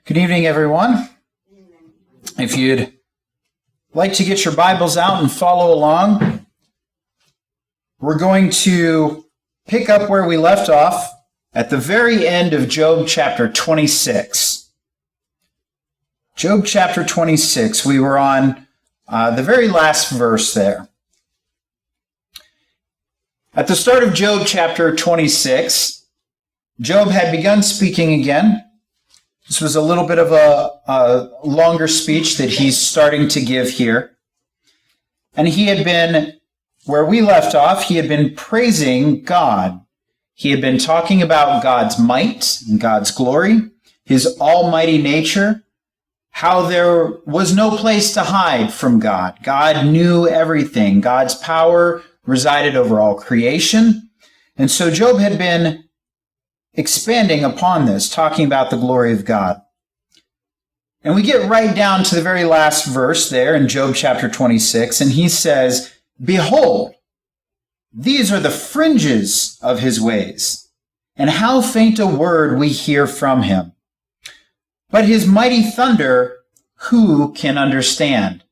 Good evening, everyone. If you'd like to get your Bibles out and follow along, we're going to pick up where we left off at the very end of Job chapter 26. Job chapter 26, we were on the very last verse there. At the start of Job chapter 26, Job had begun speaking again. This was a little bit of a longer speech that he's starting to give here. And he had been, where we left off, he had been praising God. He had been talking about God's might and God's glory, his almighty nature, how there was no place to hide from God. God knew everything. God's power resided over all creation. And so Job had been expanding upon this, talking about the glory of God. And we get right down to the very last verse there in Job chapter 26, and he says, "Behold, these are the fringes of his ways, and how faint a word we hear from him. But his mighty thunder, who can understand?"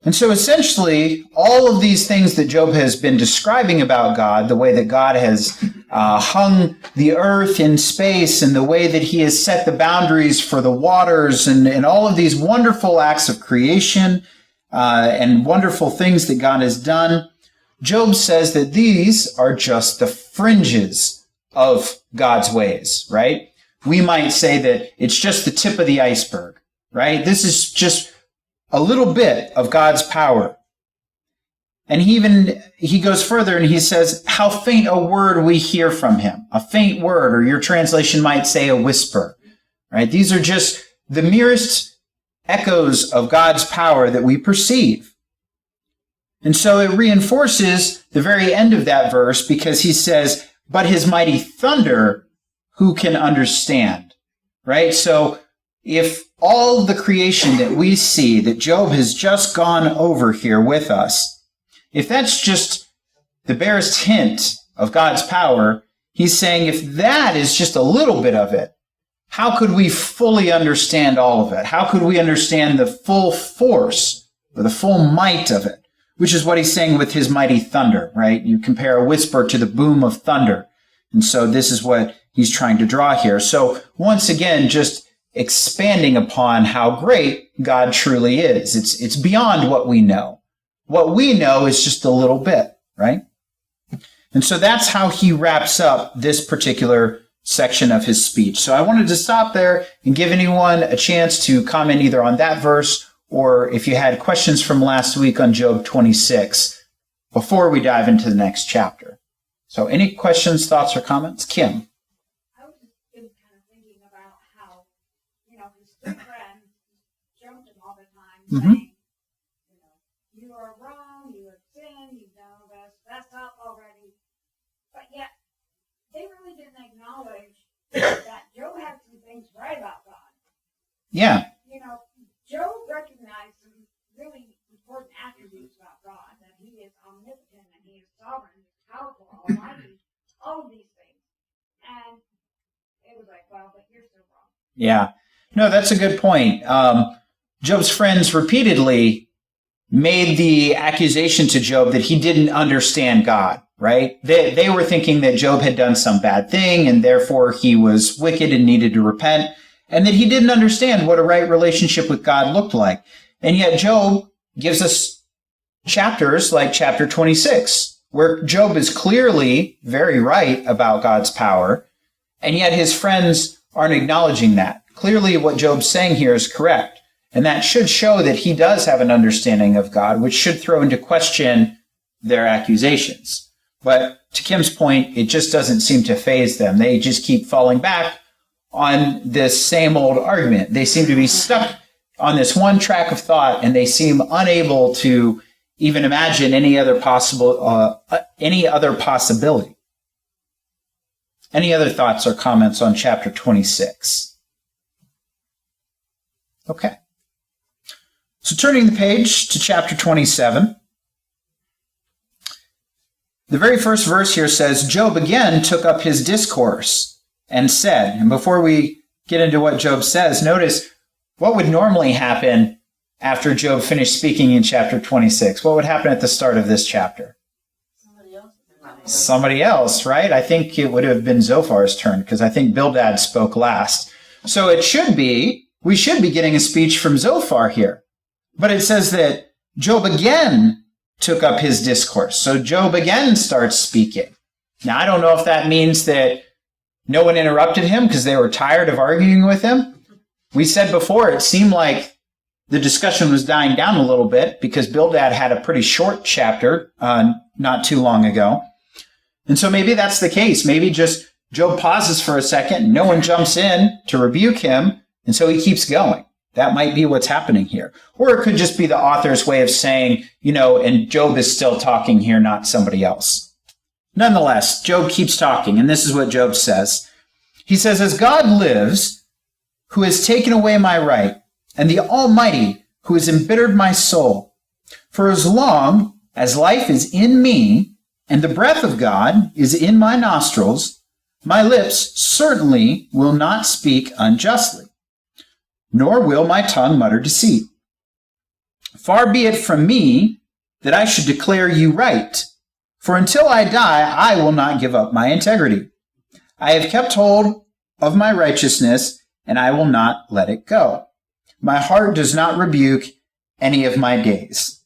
And so essentially, all of these things that Job has been describing about God, the way that God has hung the earth in space and the way that he has set the boundaries for the waters and all of these wonderful acts of creation and wonderful things that God has done, Job says that these are just the fringes of God's ways, right? We might say that it's just the tip of the iceberg, right? This is just a little bit of God's power. And he goes further and he says, how faint a word we hear from him. A faint word, or your translation might say a whisper, right? These are just the merest echoes of God's power that we perceive. And so it reinforces the very end of that verse because he says, but his mighty thunder, who can understand, right? So if all the creation that we see that Job has just gone over here with us, if that's just the barest hint of God's power, he's saying if that is just a little bit of it, how could we fully understand all of it? How could we understand the full force or the full might of it? Which is what he's saying with his mighty thunder, right? You compare a whisper to the boom of thunder. And so this is what he's trying to draw here. So once again, just expanding upon how great God truly is. It's beyond what we know. What we know is just a little bit, right? And so that's how he wraps up this particular section of his speech. So I wanted to stop there and give anyone a chance to comment either on that verse or if you had questions from last week on Job 26 before we dive into the next chapter. So any questions, thoughts, or comments? Kim? I was just kind of thinking about how, his two friends jumped him all the time, saying, you are wrong, you have sinned, you've done all this, that's up already. But yet, they really didn't acknowledge that Job had some things right about God. Yeah. Job recognized some really important attributes about God, that he is omnipotent, and he is sovereign, he's powerful, almighty, all of these things. And it was like, well, but you're still wrong. Yeah. No, that's a good point. Job's friends repeatedly made the accusation to Job that he didn't understand God, right? They were thinking that Job had done some bad thing and therefore he was wicked and needed to repent, and that he didn't understand what a right relationship with God looked like. And yet Job gives us chapters like chapter 26, where Job is clearly very right about God's power, and yet his friends aren't acknowledging that. Clearly what Job's saying here is correct. And that should show that he does have an understanding of God, which should throw into question their accusations. But to Kim's point, it just doesn't seem to faze them. They just keep falling back on this same old argument. They seem to be stuck on this one track of thought, and they seem unable to even imagine any other possibility. Any other thoughts or comments on chapter 26? Okay. So turning the page to chapter 27, the very first verse here says, Job again took up his discourse and said, and before we get into what Job says, notice what would normally happen after Job finished speaking in chapter 26. What would happen at the start of this chapter? Somebody else, right? I think it would have been Zophar's turn, because I think Bildad spoke last. So we should be getting a speech from Zophar here. But it says that Job again took up his discourse. So Job again starts speaking. Now, I don't know if that means that no one interrupted him because they were tired of arguing with him. We said before, it seemed like the discussion was dying down a little bit because Bildad had a pretty short chapter not too long ago. And so maybe that's the case. Maybe just Job pauses for a second, no one jumps in to rebuke him, and so he keeps going. That might be what's happening here. Or it could just be the author's way of saying, and Job is still talking here, not somebody else. Nonetheless, Job keeps talking, and this is what Job says. He says, "As God lives, who has taken away my right, and the Almighty, who has embittered my soul, for as long as life is in me, and the breath of God is in my nostrils, my lips certainly will not speak unjustly, nor will my tongue mutter deceit. Far be it from me that I should declare you right, for until I die I will not give up my integrity. I have kept hold of my righteousness, and I will not let it go. My heart does not rebuke any of my days."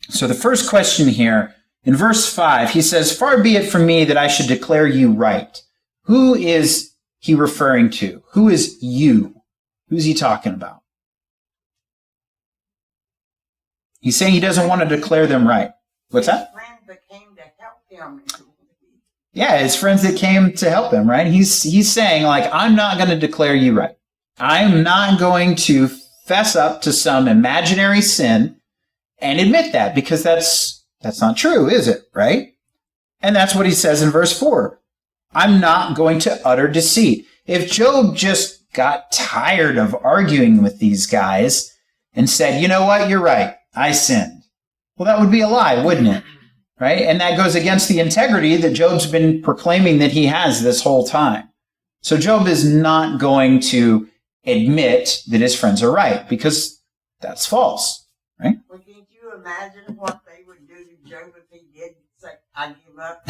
So the first question here, in verse 5, he says, "Far be it from me that I should declare you right." Who is he referring to? Who is you? Who's he talking about? He's saying he doesn't want to declare them right. What's that? Friends that came to help him. Yeah, his friends that came to help him, right? He's saying, I'm not going to declare you right. I'm not going to fess up to some imaginary sin and admit that, because that's not true, is it? Right? And that's what he says in verse 4. I'm not going to utter deceit. If Job just got tired of arguing with these guys and said, "You know what? You're right. I sinned." Well, that would be a lie, wouldn't it? Right? And that goes against the integrity that Job's been proclaiming that he has this whole time. So Job is not going to admit that his friends are right, because that's false, right? Well, can't you imagine what they would do to Job if he did say, "I give up"?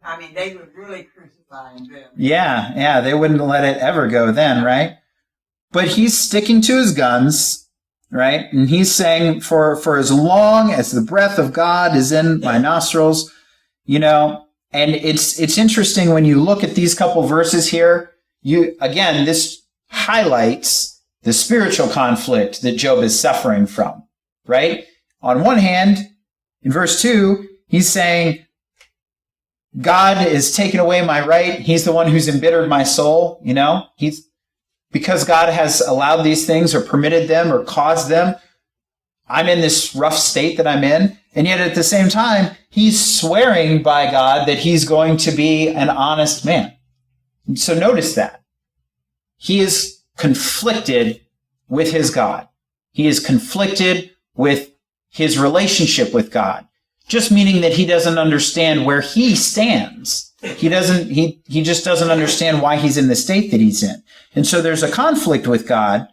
I mean, they would really crucify him then. Yeah, they wouldn't let it ever go then, right? But he's sticking to his guns, right? And he's saying, for as long as the breath of God is in my nostrils, and it's interesting when you look at these couple verses here, this highlights the spiritual conflict that Job is suffering from, right? On one hand, in verse 2, he's saying, God is taking away my right. He's the one who's embittered my soul, because God has allowed these things or permitted them or caused them. I'm in this rough state that I'm in. And yet at the same time, he's swearing by God that he's going to be an honest man. So notice that. He is conflicted with his God. He is conflicted with his relationship with God. Just meaning that he doesn't understand where he stands. He just doesn't understand why he's in the state that he's in. And so there's a conflict with God,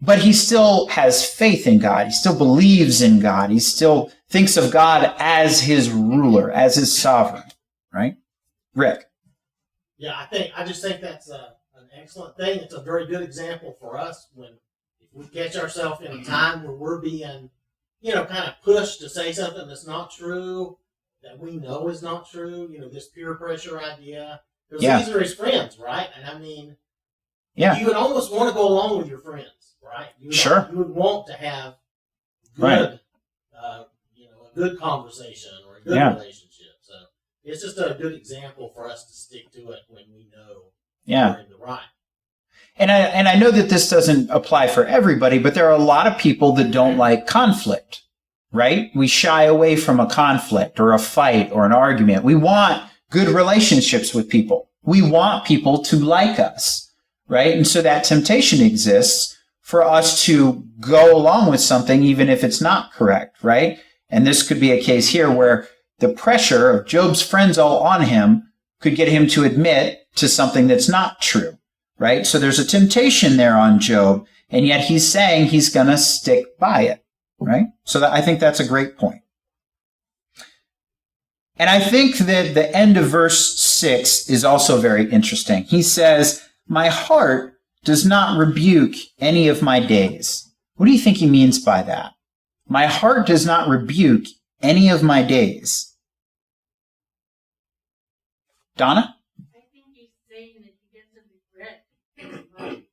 but he still has faith in God. He still believes in God. He still thinks of God as his ruler, as his sovereign, right? Rick. Yeah, I just think that's an excellent thing. It's a very good example for us if we catch ourselves in a time where we're being kind of pushed to say something that's not true, that we know is not true, this peer pressure idea. Because these are his friends, right? And I mean, you would almost want to go along with your friends, right? You would want to have good, a good conversation or a good relationship. So it's just a good example for us to stick to it when we know we're in the right. And I know that this doesn't apply for everybody, but there are a lot of people that don't like conflict, right? We shy away from a conflict or a fight or an argument. We want good relationships with people. We want people to like us, right? And so that temptation exists for us to go along with something even if it's not correct, right? And this could be a case here where the pressure of Job's friends all on him could get him to admit to something that's not true. right? So there's a temptation there on Job, and yet he's saying he's going to stick by it, right? So I think that's a great point. And I think that the end of verse 6 is also very interesting. He says, my heart does not rebuke any of my days. What do you think he means by that? My heart does not rebuke any of my days. Donna? I think he's saying that he gets a regret.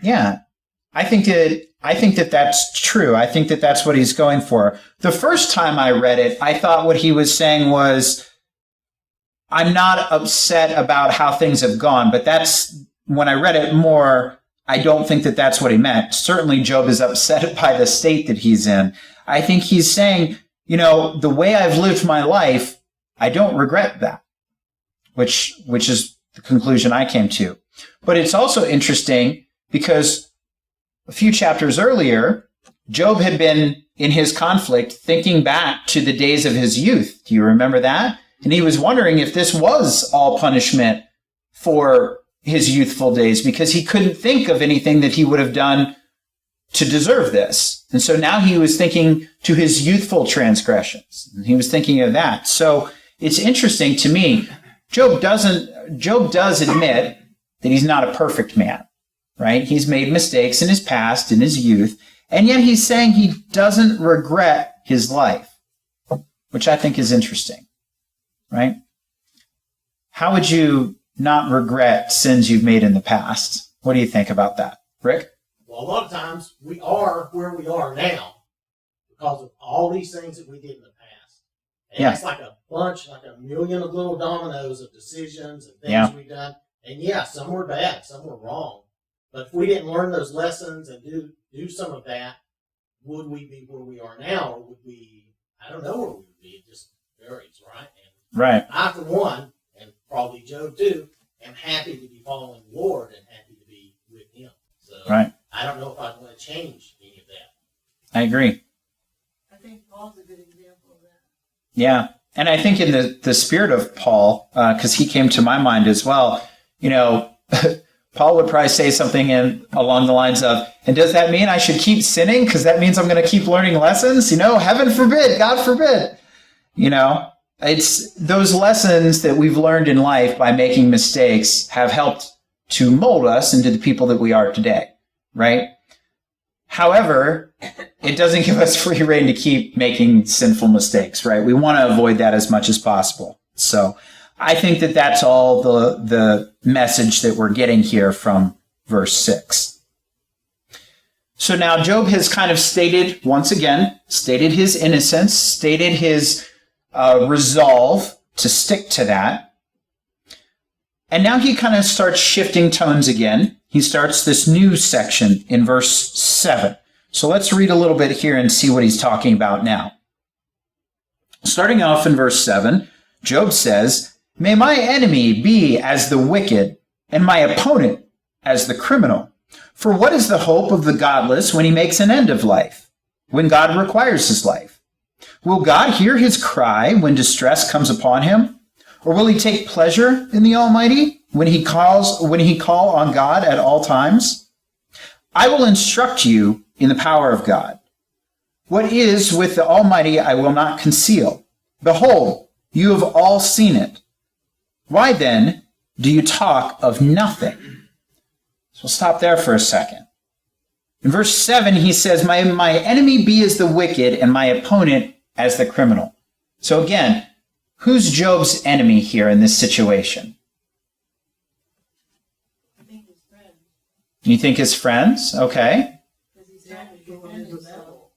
Yeah. I think that that's true. I think that that's what he's going for. The first time I read it, I thought what he was saying was, I'm not upset about how things have gone, but that's, when I read it more, I don't think that that's what he meant. Certainly Job is upset by the state that he's in. I think he's saying, the way I've lived my life, I don't regret that, which is the conclusion I came to. But it's also interesting because a few chapters earlier, Job had been in his conflict thinking back to the days of his youth. Do you remember that? And he was wondering if this was all punishment for his youthful days because he couldn't think of anything that he would have done to deserve this. And so now he was thinking to his youthful transgressions. And he was thinking of that. So it's interesting to me. Job does admit that he's not a perfect man, right? He's made mistakes in his past, in his youth, and yet he's saying he doesn't regret his life, which I think is interesting, right? How would you not regret sins you've made in the past? What do you think about that? Rick? Well, a lot of times we are where we are now because of all these things that we did in the past. And Yeah. it's like a bunch, like a million of little dominoes of decisions and things we've done. And yeah, some were bad, some were wrong. But if we didn't learn those lessons and do some of that, would we be where we are now, or would we? I don't know where we would be. It just varies, right? And Right. I, for one, and probably Job too, am happy to be following the Lord and happy to be with Him. So Right. I don't know if I'd want to change any of that. I agree. I think Paul's a good example of that. Yeah. And I think in the spirit of Paul, because he came to my mind as well, Paul would probably say something along the lines of, and does that mean I should keep sinning? Because that means I'm going to keep learning lessons? Heaven forbid, God forbid. It's those lessons that we've learned in life by making mistakes have helped to mold us into the people that we are today, right? However, it doesn't give us free rein to keep making sinful mistakes, right? We want to avoid that as much as possible. So I think that that's all the message that we're getting here from verse 6. So now Job has kind of stated his innocence, stated his resolve to stick to that. And now he kind of starts shifting tones again. He starts this new section in verse 7. So let's read a little bit here and see what he's talking about now. Starting off in verse 7, Job says, "May my enemy be as the wicked, and my opponent as the criminal. For what is the hope of the godless when he makes an end of life, when God requires his life? Will God hear his cry when distress comes upon him? Or will he take pleasure in the Almighty when he call on God at all times? I will instruct you in the power of God. What is with the Almighty I will not conceal. Behold, you have all seen it. Why then do you talk of nothing?" So we'll stop there for a second. In verse 7, he says, my enemy be as the wicked and my opponent as the criminal. So again, who's Job's enemy here in this situation? I think his friend, You think his friends? Okay. because he's trying to defend himself.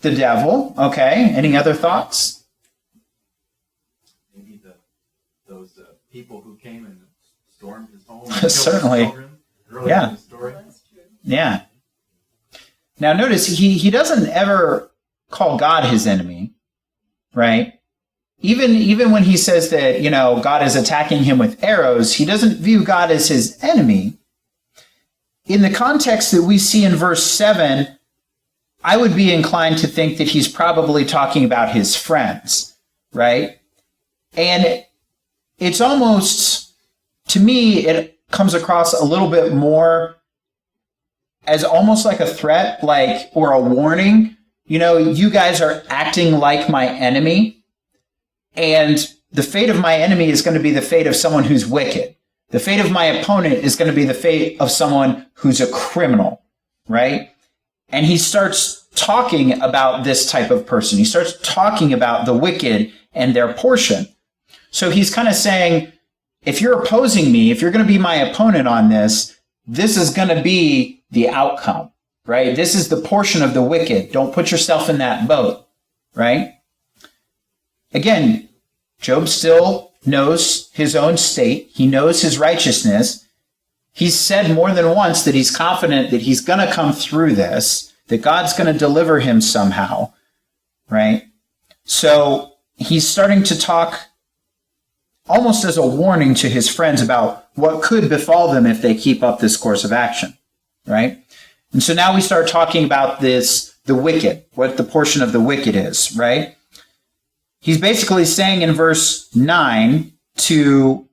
The devil? Okay. Any other thoughts? Maybe those people who came and stormed his home. And killed his Certainly. children early Yeah. in the story. Well, that's true. Yeah. Now notice he doesn't ever call God his enemy, right? Even when he says that, God is attacking him with arrows, he doesn't view God as his enemy. In the context that we see in verse 7, I would be inclined to think that he's probably talking about his friends, right? And it's almost, to me, comes across a little bit more as almost like a threat, like, or a warning. You know, you guys are acting like my enemy, and the fate of my enemy is going to be the fate of someone who's wicked. The fate of my opponent is going to be the fate of someone who's a criminal, right? And he starts talking about this type of person. He starts talking about the wicked and their portion. So he's kind of saying, if you're opposing me, if you're going to be my opponent on this, this is going to be the outcome, right? This is the portion of the wicked. Don't put yourself in that boat, right? Again, Job still knows his own state. He knows his righteousness. He's said more than once that he's confident that he's going to come through this, that God's going to deliver him somehow, right? So he's starting to talk almost as a warning to his friends about what could befall them if they keep up this course of action, right? And so now we start talking about this, the wicked, what the portion of the wicked is, right? He's basically saying in verse 9 to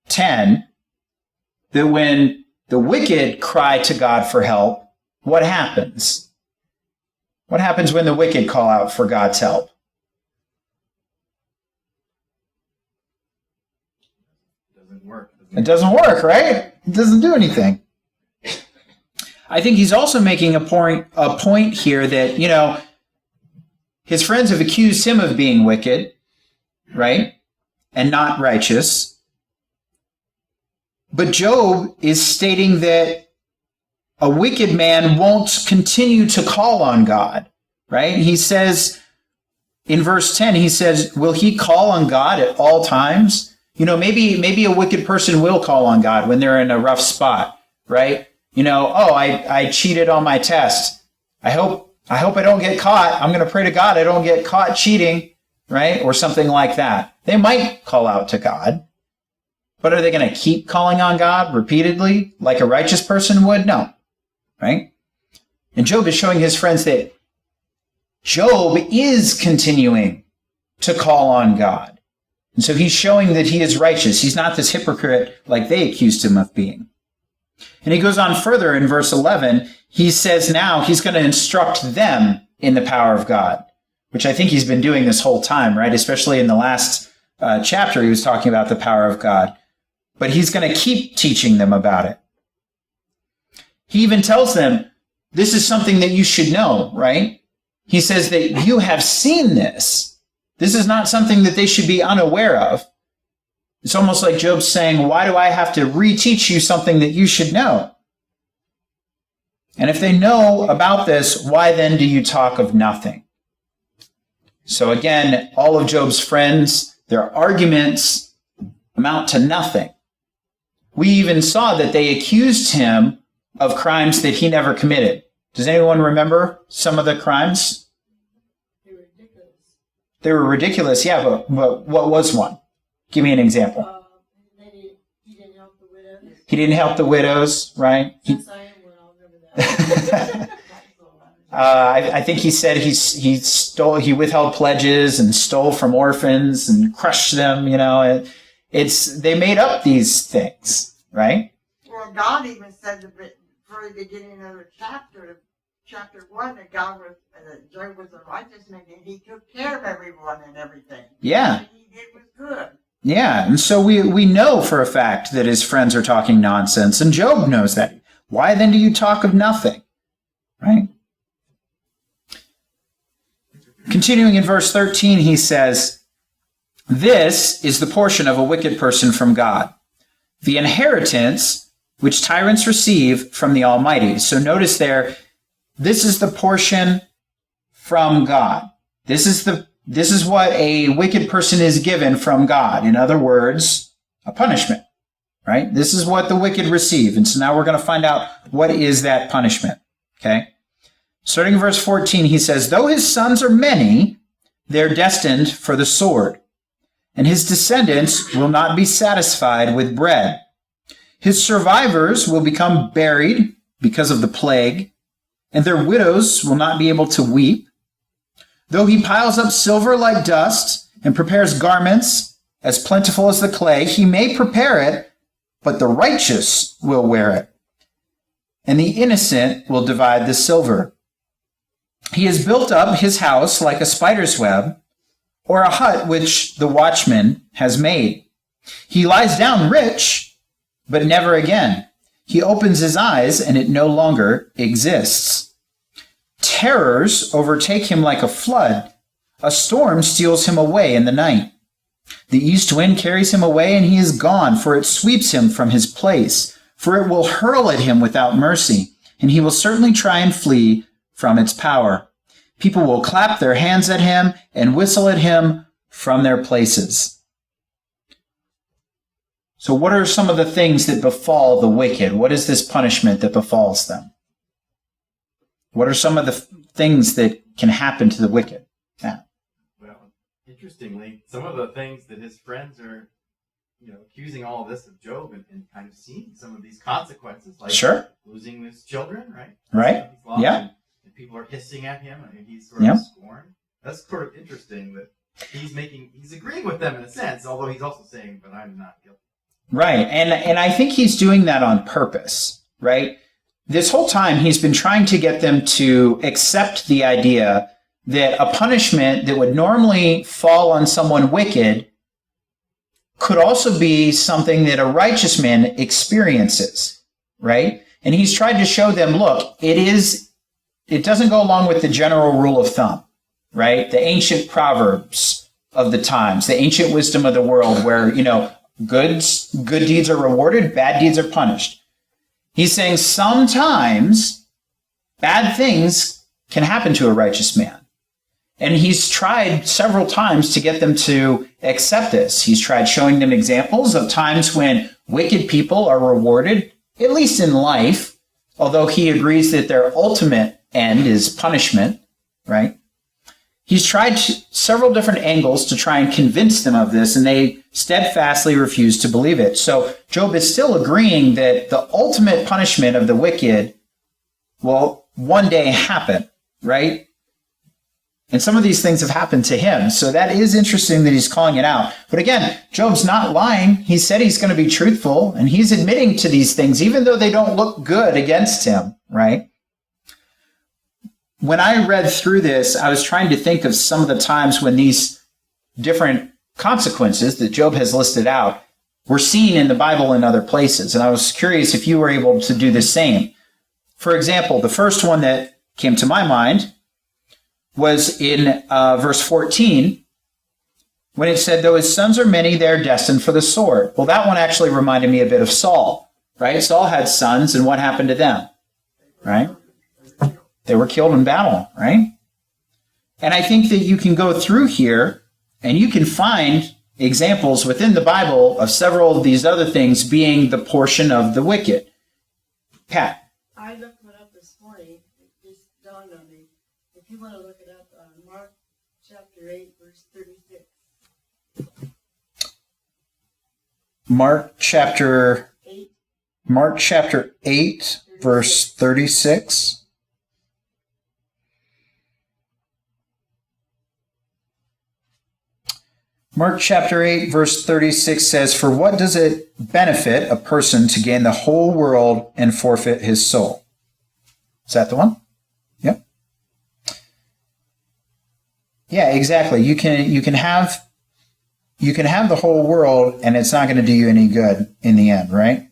10 that when the wicked cry to God for help, what happens? What happens when the wicked call out for God's help? It doesn't work, right? It doesn't do anything. I think he's also making a point here that, you know, his friends have accused him of being wicked, right? And not righteous. But Job is stating that a wicked man won't continue to call on God, right? He says in verse 10, he says, will he call on God at all times? You know, maybe a wicked person will call on God when they're in a rough spot, right? You know, oh, I cheated on my test. I hope I don't get caught. I'm going to pray to God I don't get caught cheating, right? Or something like that. They might call out to God, but are they going to keep calling on God repeatedly like a righteous person would? No, right? And Job is showing his friends that Job is continuing to call on God. And so he's showing that he is righteous. He's not this hypocrite like they accused him of being. And he goes on further in verse 11. He says now he's going to instruct them in the power of God, which I think he's been doing this whole time, right? Especially in the last chapter, he was talking about the power of God. But he's going to keep teaching them about it. He even tells them, this is something that you should know, right? He says that you have seen this. This is not something that they should be unaware of. It's almost like Job's saying, why do I have to reteach you something that you should know? And if they know about this, why then do you talk of nothing? So again, all of Job's friends, their arguments amount to nothing. We even saw that they accused him of crimes that he never committed. Does anyone remember some of the crimes? They were ridiculous, yeah, but what was one? Give me an example. He didn't help the widows. He didn't help the widows, right? Yes, I am. Well, I'll remember that. I think he said he withheld pledges and stole from orphans and crushed them. You know, they made up these things, right? Well, God even said the very beginning of the chapter 1, that Job was a righteous man and he took care of everyone and everything. Yeah. What he did was good. Yeah, and so we know for a fact that his friends are talking nonsense, and Job knows that. Why then do you talk of nothing? Right? Continuing in verse 13, he says, this is the portion of a wicked person from God, the inheritance which tyrants receive from the Almighty. So notice there, this is the portion from God. This is what a wicked person is given from God. In other words, a punishment, right? This is what the wicked receive. And so now we're going to find out what is that punishment, okay? Starting in verse 14, he says, though his sons are many, they're destined for the sword, and his descendants will not be satisfied with bread. His survivors will become buried because of the plague, and their widows will not be able to weep. Though he piles up silver like dust and prepares garments as plentiful as the clay, he may prepare it, but the righteous will wear it, and the innocent will divide the silver. He has built up his house like a spider's web, or a hut which the watchman has made. He lies down rich, but never again. He opens his eyes, and it no longer exists. Terrors overtake him like a flood. A storm steals him away in the night. The east wind carries him away, and he is gone, for it sweeps him from his place. For it will hurl at him without mercy, and he will certainly try and flee from its power. People will clap their hands at him and whistle at him from their places. So what are some of the things that befall the wicked? What is this punishment that befalls them? What are some of the things that can happen to the wicked? Yeah. Well, interestingly, some of the things that his friends are, accusing all of this of Job and kind of seeing some of these consequences, like Sure. losing his children, right? Right. He's lost, Yeah. And people are hissing at him, and he's sort of scorned. That's sort of interesting that he's agreeing with them in a sense, although he's also saying, "But I'm not guilty." Right. And I think he's doing that on purpose, right? This whole time he's been trying to get them to accept the idea that a punishment that would normally fall on someone wicked could also be something that a righteous man experiences, right? And he's tried to show them, look, it doesn't go along with the general rule of thumb, right? The ancient proverbs of the times, the ancient wisdom of the world where, good deeds are rewarded, bad deeds are punished. He's saying sometimes bad things can happen to a righteous man. And he's tried several times to get them to accept this. He's tried showing them examples of times when wicked people are rewarded, at least in life, although he agrees that their ultimate end is punishment, right? He's tried several different angles to try and convince them of this, and they steadfastly refuse to believe it. So Job is still agreeing that the ultimate punishment of the wicked will one day happen, right? And some of these things have happened to him. So that is interesting that he's calling it out. But again, Job's not lying. He said he's going to be truthful, and he's admitting to these things, even though they don't look good against him, right? When I read through this, I was trying to think of some of the times when these different consequences that Job has listed out were seen in the Bible in other places. And I was curious if you were able to do the same. For example, the first one that came to my mind was in verse 14, when it said, though his sons are many, they are destined for the sword. Well, that one actually reminded me a bit of Saul, right? Saul had sons, and what happened to them, right? They were killed in battle, right? And I think that you can go through here and you can find examples within the Bible of several of these other things being the portion of the wicked. Pat. I looked it up this morning. It just dawned on me. If you want to look it up, Mark chapter 8, verse 36. Mark chapter 8. verse 36. Mark chapter 8, verse 36 says, for what does it benefit a person to gain the whole world and forfeit his soul? Is that the one? Yep. Yeah, exactly. You can have the whole world and it's not going to do you any good in the end, right?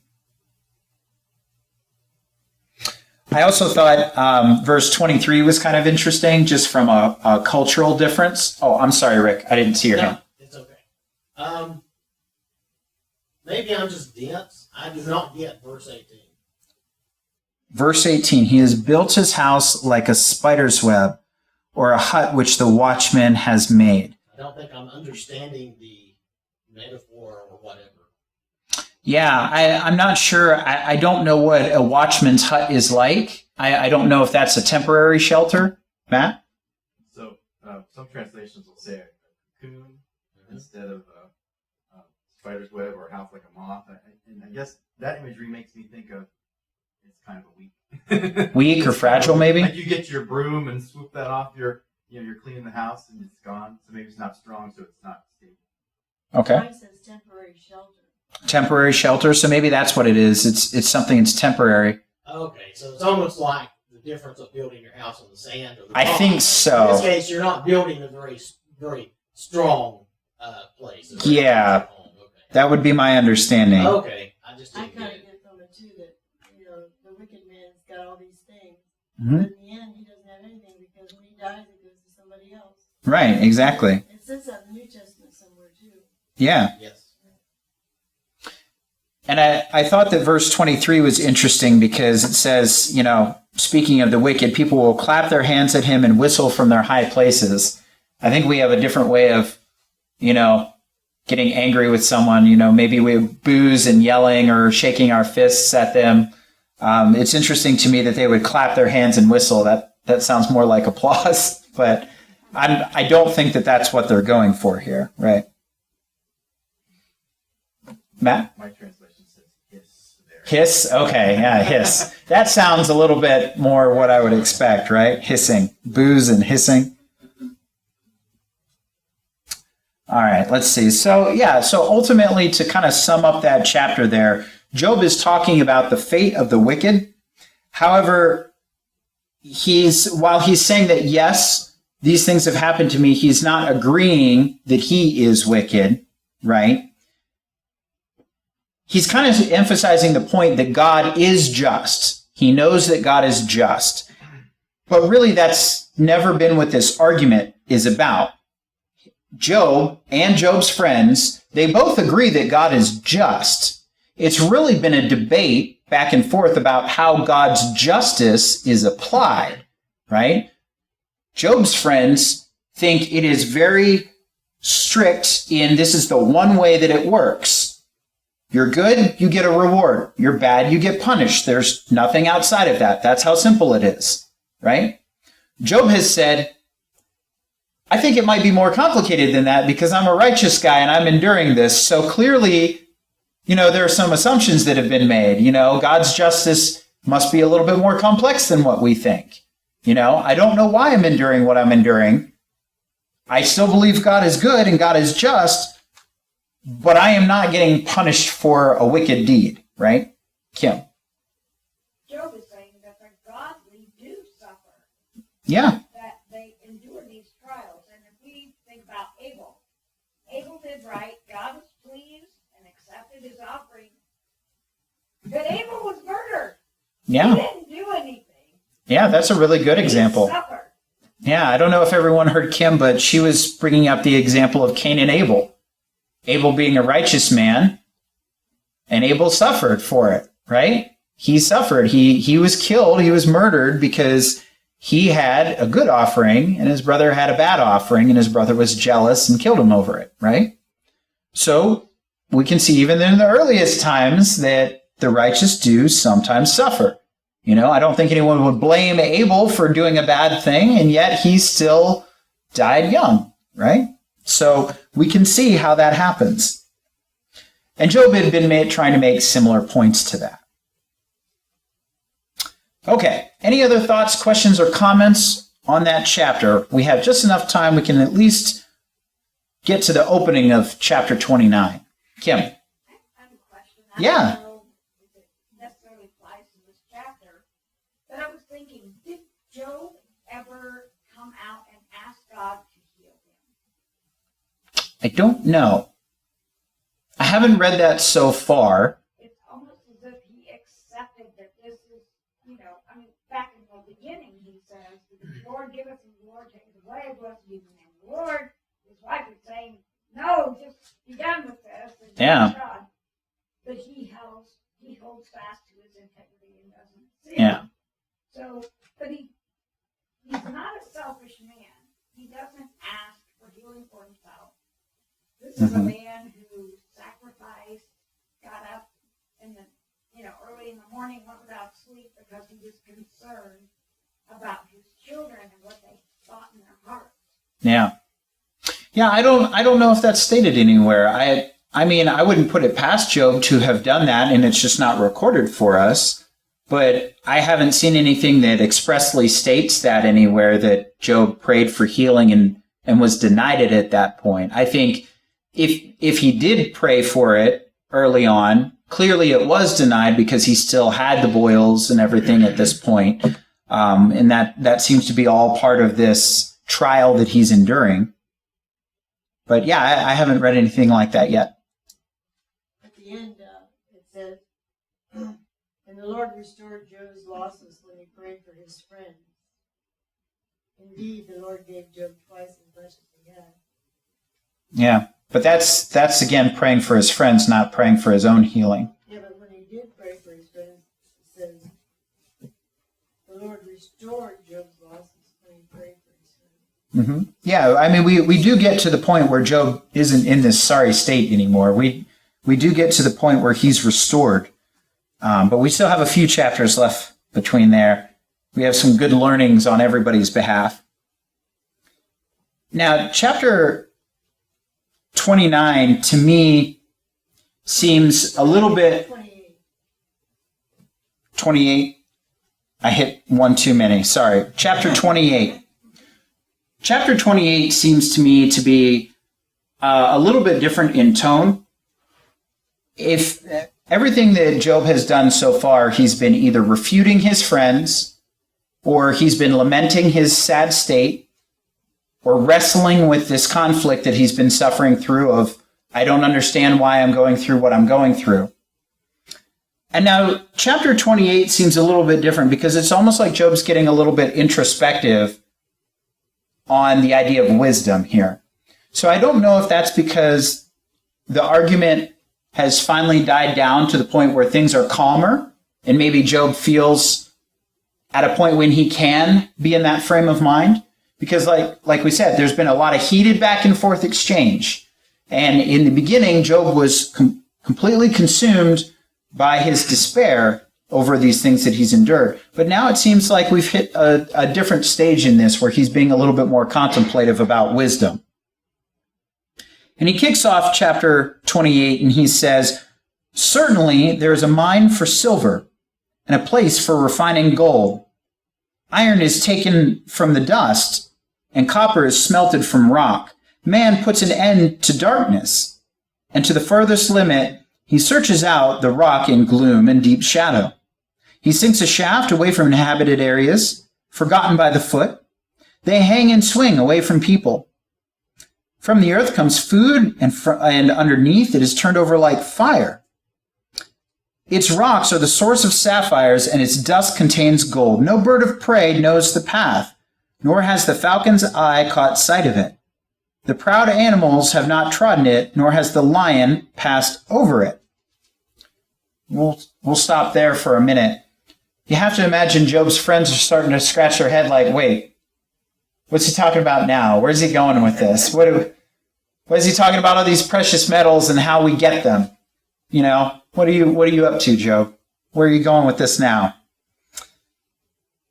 I also thought verse 23 was kind of interesting just from a cultural difference. Oh, I'm sorry, Rick. I didn't see your hand. It's okay. Maybe I'm just dense. I do not get verse 18. Verse 18, he has built his house like a spider's web or a hut which the watchman has made. I don't think I'm understanding the metaphor or whatever. Yeah, I'm not sure. I don't know what a watchman's hut is like. I don't know if that's a temporary shelter. Matt? So some translations will say a cocoon instead of a spider's web or a house like a moth. And I guess that imagery makes me think of it's kind of a weak. Weak or fragile, maybe? Like you get your broom and swoop that off you're cleaning the house and it's gone. So maybe it's not strong, so it's not stable. Okay. Mine says temporary shelter. Temporary shelter. So maybe that's what it is. It's something that's temporary. Okay, so it's almost like the difference of building your house on the sand or the I rock. think In so. this case, you're not building a very strong place. a very Yeah. strong home. That would be my understanding. Okay, I just I didn't kind get of it. get from it too that, the wicked man's got all these things. Mhm. But in the end, he doesn't have anything because when he dies, it goes to somebody else. Right, exactly. It says that in the New Testament somewhere too. Yeah. Yes. And I thought that verse 23 was interesting because it says, speaking of the wicked, people will clap their hands at him and whistle from their high places. I think we have a different way of, getting angry with someone. Maybe we booze and yelling or shaking our fists at them. It's interesting to me that they would clap their hands and whistle. That sounds more like applause, but I don't think that that's what they're going for here, right? Matt? My translation says hiss there. Hiss? Okay, yeah, hiss. That sounds a little bit more what I would expect, right? Hissing. Booze and hissing. All right, let's see. So ultimately, to kind of sum up that chapter there, Job is talking about the fate of the wicked. However, while he's saying that, yes, these things have happened to me, he's not agreeing that he is wicked, right? He's kind of emphasizing the point that God is just. He knows that God is just. But really, that's never been what this argument is about. Job and Job's friends, they both agree that God is just. It's really been a debate back and forth about how God's justice is applied, right? Job's friends think it is very strict in this is the one way that it works. You're good, you get a reward. You're bad, you get punished. There's nothing outside of that. That's how simple it is, right? Job has said, I think it might be more complicated than that because I'm a righteous guy and I'm enduring this. So clearly, there are some assumptions that have been made. God's justice must be a little bit more complex than what we think. I don't know why I'm enduring what I'm enduring. I still believe God is good and God is just, but I am not getting punished for a wicked deed, right? Kim? Job is saying that the godly do suffer, Yeah. that they endure these trials. And if we think about Abel did right, God was pleased and accepted his offering. But Abel was murdered. Yeah. He didn't do anything. Yeah, that's a really good He example. suffered. Yeah, I don't know if everyone heard Kim, but she was bringing up the example of Cain and Abel. Abel being a righteous man, and Abel suffered for it, right? He suffered. He was killed. He was murdered because he had a good offering and his brother had a bad offering and his brother was jealous and killed him over it, right? So we can see even in the earliest times that the righteous do sometimes suffer. I don't think anyone would blame Abel for doing a bad thing, and yet he still died young, right? So we can see how that happens. And Job had been trying to make similar points to that. Okay, any other thoughts, questions, or comments on that chapter? We have just enough time. We can at least get to the opening of chapter 29. Kim? I have a question. Yeah. I don't know if it necessarily applies to this chapter, but I was thinking, did Job ever come out and ask God to heal him? I don't know. I haven't read that so far. It's almost as if he accepted that this is, back in the beginning, he says, the Lord giveth and the Lord taketh away, blessed be the name of the Lord. His wife is saying, no, just be done with this. And Yeah. God. But he holds fast to his integrity and doesn't sin. Yeah. So, but he's not a selfish man. He doesn't ask for healing for himself. This is a man who sacrificed, got up in the, early in the morning, went without sleep because he was concerned about his children and what they thought in their hearts. Yeah. Yeah, I don't know if that's stated anywhere. I mean, I wouldn't put it past Job to have done that, and it's just not recorded for us. But I haven't seen anything that expressly states that anywhere, that Job prayed for healing and was denied it at that point. I think if he did pray for it early on. Clearly it was denied because he still had the boils and everything at this point. And that seems to be all part of this trial that he's enduring. But yeah, I haven't read anything like that yet. At the end, it says, and the Lord restored Job's losses when he prayed for his friends. Indeed, the Lord gave Job twice as much as he had. Yeah, but that's again praying for his friends, not praying for his own healing. Yeah, but when he did pray for his friends, it says, the Lord restored Job's losses when he prayed for his friends. Yeah, I mean, we do get to the point where Job isn't in this sorry state anymore. We do get to the point where he's restored, but we still have a few chapters left between there. We have some good learnings on everybody's behalf. Now, chapter 29 to me seems a little bit 28. I hit one too many. Sorry. Chapter 28. Chapter 28 seems to me to be a little bit different in tone. If everything that Job has done so far, he's been either refuting his friends, or he's been lamenting his sad state, or wrestling with this conflict that he's been suffering through of, I don't understand why I'm going through what I'm going through. And now chapter 28 seems a little bit different because it's almost like Job's getting a little bit introspective on the idea of wisdom here. So I don't know if that's because the argument has finally died down to the point where things are calmer, and maybe Job feels at a point when he can be in that frame of mind. Because like we said, there's been a lot of heated back and forth exchange. And in the beginning, Job was completely consumed by his despair over these things that he's endured. But now it seems like we've hit a different stage in this where he's being a little bit more contemplative about wisdom. And he kicks off chapter 28 and he says, certainly there is a mine for silver and a place for refining gold. Iron is taken from the dust, and copper is smelted from rock. Man puts an end to darkness, and to the furthest limit, he searches out the rock in gloom and deep shadow. He sinks a shaft away from inhabited areas, forgotten by the foot. They hang and swing away from people. From the earth comes food, and underneath it is turned over like fire. Its rocks are the source of sapphires, and its dust contains gold. No bird of prey knows the path, nor has the falcon's eye caught sight of it. The proud animals have not trodden it, nor has the lion passed over it. We'll stop there for a minute. You have to imagine Job's friends are starting to scratch their head like, wait, what's he talking about now? Where's he going with this? What is he talking about all these precious metals and how we get them? You know, what are you up to, Job? Where are you going with this now?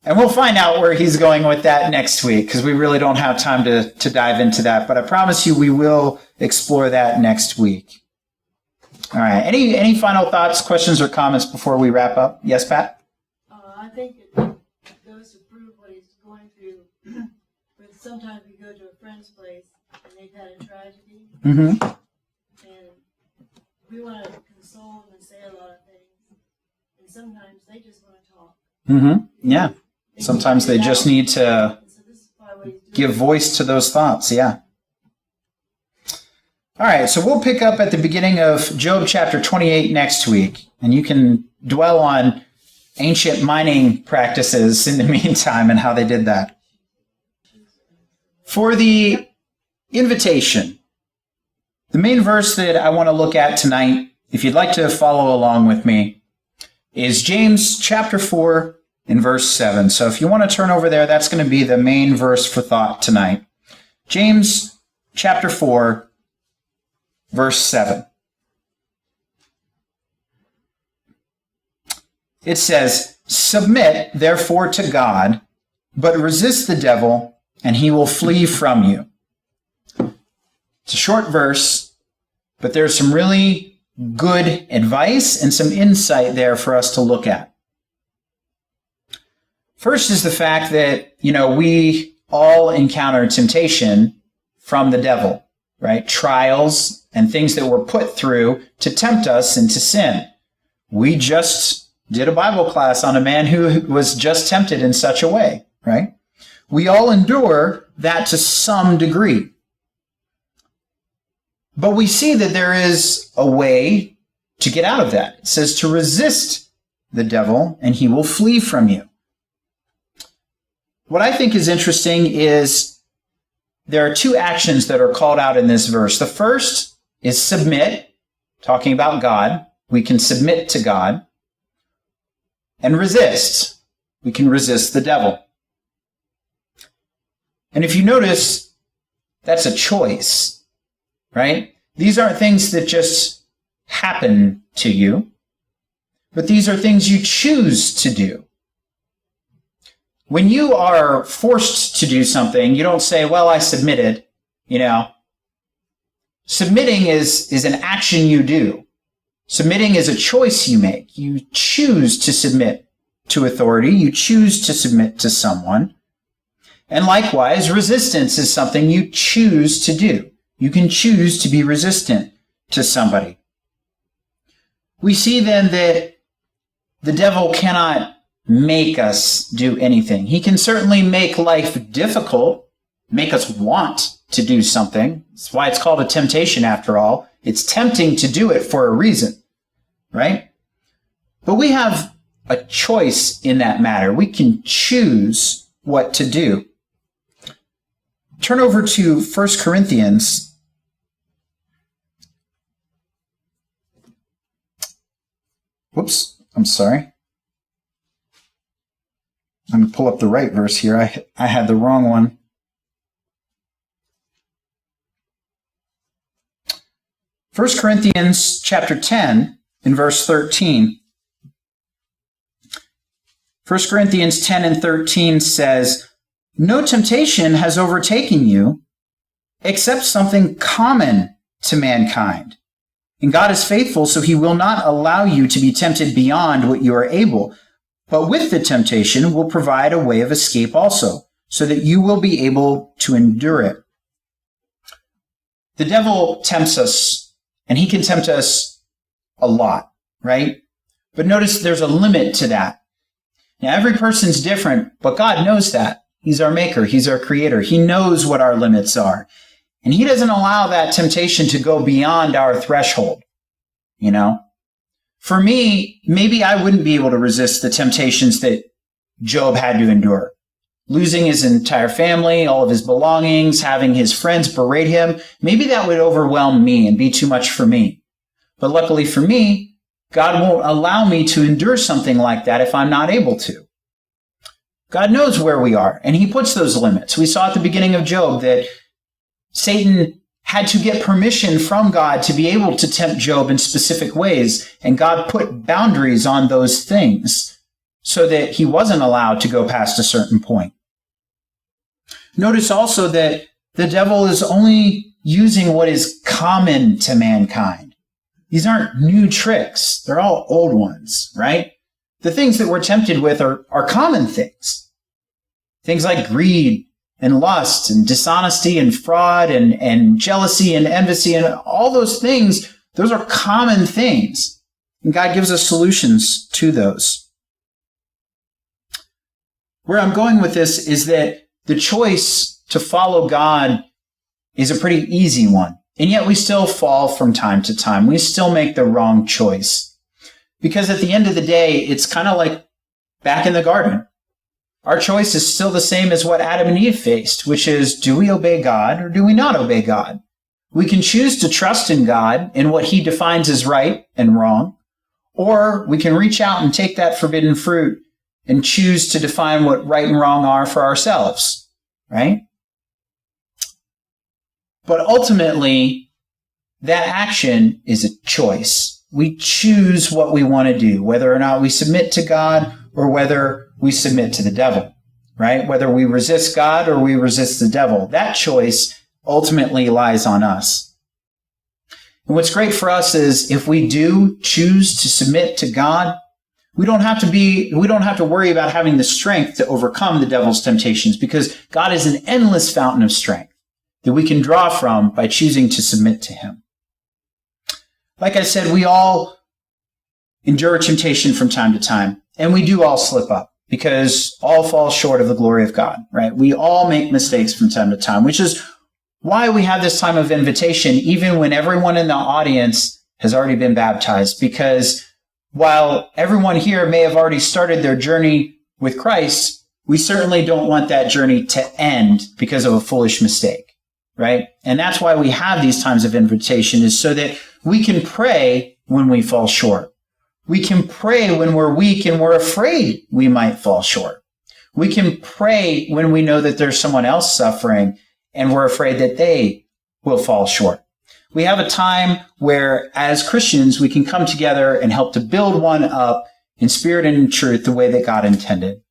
And we'll find out where he's going with that next week, because we really don't have time to dive into that. But I promise you we will explore that next week. All right. Any final thoughts, questions, or comments before we wrap up? Yes, Pat? I think it goes to prove what he's going through. But sometimes we go to a friend's place and they've had a tragedy, Mm-hmm. and we want to console them and say a lot of things. And sometimes they just want to talk. Mm-hmm. Yeah. Sometimes they just need to And so this is probably what he's doing. give voice to those thoughts. Yeah. All right. So we'll pick up at the beginning of Job chapter 28 next week, and you can dwell on ancient mining practices in the meantime and how they did that. For the invitation, the main verse that I want to look at tonight, if you'd like to follow along with me, is James chapter 4 and verse 7. So if you want to turn over there, that's going to be the main verse for thought tonight. James chapter 4, verse 7. It says, "Submit therefore to God, but resist the devil, and he will flee from you." It's a short verse, but there's some really good advice and some insight there for us to look at. First is the fact that, we all encounter temptation from the devil, right? Trials and things that were put through to tempt us into sin. We just did a Bible class on a man who was just tempted in such a way, right? We all endure that to some degree. But we see that there is a way to get out of that. It says to resist the devil and he will flee from you. What I think is interesting is there are two actions that are called out in this verse. The first is submit, talking about God. We can submit to God. And resist. We can resist the devil. And if you notice, that's a choice, right? These aren't things that just happen to you, but these are things you choose to do. When you are forced to do something, you don't say, well, I submitted, Submitting is an action you do. Submitting is a choice you make. You choose to submit to authority. You choose to submit to someone. And likewise, resistance is something you choose to do. You can choose to be resistant to somebody. We see then that the devil cannot make us do anything. He can certainly make life difficult, make us want to do something. That's why it's called a temptation after all. It's tempting to do it for a reason, right? But we have a choice in that matter. We can choose what to do. Turn over to 1 Corinthians. Whoops, I'm sorry. I'm going to pull up the right verse here. I had the wrong one. First Corinthians chapter 10 in verse 13. 1 Corinthians 10 and 13 says, "No temptation has overtaken you except something common to mankind. And God is faithful, so he will not allow you to be tempted beyond what you are able. But with the temptation will provide a way of escape also, so that you will be able to endure it." The devil tempts us, and he can tempt us a lot, right? But notice there's a limit to that. Now, every person's different, but God knows that. He's our maker. He's our creator. He knows what our limits are. And he doesn't allow that temptation to go beyond our threshold, For me, maybe I wouldn't be able to resist the temptations that Job had to endure. Losing his entire family, all of his belongings, having his friends berate him, maybe that would overwhelm me and be too much for me. But luckily for me, God won't allow me to endure something like that if I'm not able to. God knows where we are, and he puts those limits. We saw at the beginning of Job that Satan had to get permission from God to be able to tempt Job in specific ways, and God put boundaries on those things so that he wasn't allowed to go past a certain point. Notice also that the devil is only using what is common to mankind. These aren't new tricks. They're all old ones, right? The things that we're tempted with are common things. Things like greed and lust and dishonesty and fraud and jealousy and envy and all those things, those are common things. And God gives us solutions to those. Where I'm going with this is that the choice to follow God is a pretty easy one. And yet we still fall from time to time. We still make the wrong choice. Because at the end of the day, it's kind of like back in the garden. Our choice is still the same as what Adam and Eve faced, which is, do we obey God or do we not obey God? We can choose to trust in God in what he defines as right and wrong, or we can reach out and take that forbidden fruit and choose to define what right and wrong are for ourselves, right? But ultimately, that action is a choice. We choose what we want to do, whether or not we submit to God or whether we submit to the devil, right? Whether we resist God or we resist the devil. That choice ultimately lies on us. And what's great for us is if we do choose to submit to God, we don't have to worry about having the strength to overcome the devil's temptations, because God is an endless fountain of strength that we can draw from by choosing to submit to him. like I said, we all endure temptation from time to time, and we do all slip up because all fall short of the glory of God, right? We all make mistakes from time to time, which is why we have this time of invitation, even when everyone in the audience has already been baptized, because while everyone here may have already started their journey with Christ, we certainly don't want that journey to end because of a foolish mistake, right? And that's why we have these times of invitation, is so that we can pray when we fall short. We can pray when we're weak and we're afraid we might fall short. We can pray when we know that there's someone else suffering and we're afraid that they will fall short. We have a time where, as Christians, we can come together and help to build one up in spirit and in truth the way that God intended.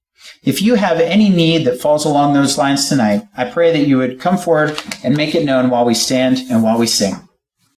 If you have any need that falls along those lines tonight, I pray that you would come forward and make it known while we stand and while we sing.